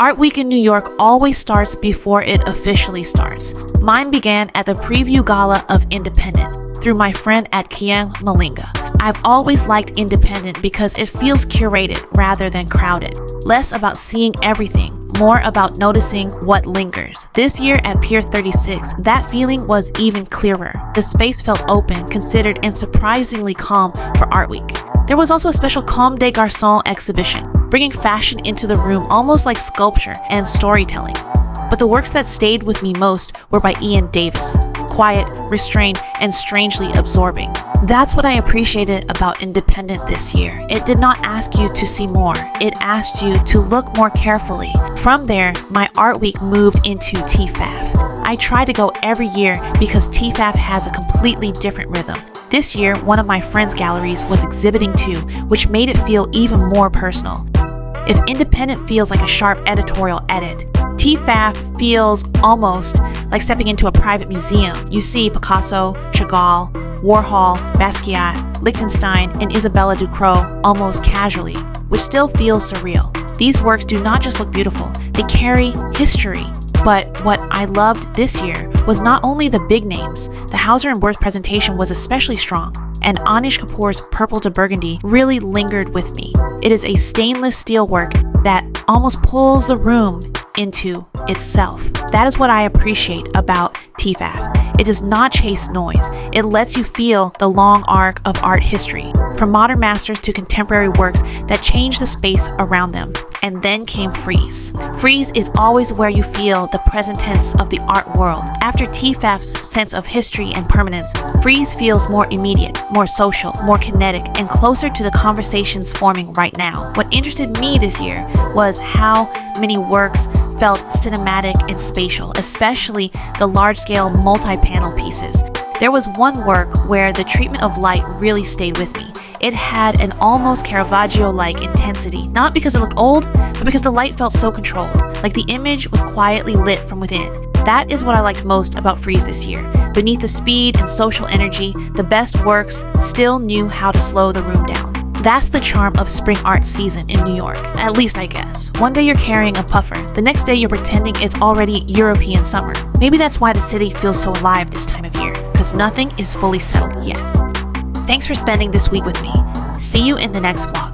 Art Week in New York always starts before it officially starts. Mine began at the preview gala of Independent through my friend at Kiang Malinga. I've always liked Independent because it feels curated rather than crowded. Less about seeing everything, more about noticing what lingers. This year at Pier 36, that feeling was even clearer. The space felt open, considered, and surprisingly calm for Art Week. There was also a special Comme des Garçons exhibition, bringing fashion into the room almost like sculpture and storytelling. But the works that stayed with me most were by Ian Davis. Quiet, restrained, and strangely absorbing. That's what I appreciated about Independent this year. It did not ask you to see more. It asked you to look more carefully. From there, my art week moved into TEFAF. I try to go every year because TEFAF has a completely different rhythm. This year, one of my friends' galleries was exhibiting too, which made it feel even more personal. If Independent feels like a sharp editorial edit, TEFAF feels almost like stepping into a private museum. You see Picasso, Chagall, Warhol, Basquiat, Lichtenstein, and Isabella Ducrot almost casually, which still feels surreal. These works do not just look beautiful, they carry history. But what I loved this year was not only the big names. The Hauser and Wirth presentation was especially strong, and Anish Kapoor's Purple to Burgundy really lingered with me. It is a stainless steel work that almost pulls the room into itself. That is what I appreciate about TEFAF. It does not chase noise. It lets you feel the long arc of art history, from modern masters to contemporary works that change the space around them. And then came Frieze. Frieze is always where you feel the present tense of the art world. After TEFAF's sense of history and permanence, Frieze feels more immediate, more social, more kinetic, and closer to the conversations forming right now. What interested me this year was how many works felt cinematic and spatial, especially the large-scale multi-panel pieces. There was one work where the treatment of light really stayed with me. It had an almost Caravaggio-like intensity, not because it looked old, but because the light felt so controlled, like the image was quietly lit from within. That is what I liked most about Frieze this year. Beneath the speed and social energy, the best works still knew how to slow the room down. That's the charm of spring art season in New York, at least I guess. One day you're carrying a puffer, the next day you're pretending it's already European summer. Maybe that's why the city feels so alive this time of year, because nothing is fully settled yet. Thanks for spending this week with me. See you in the next vlog.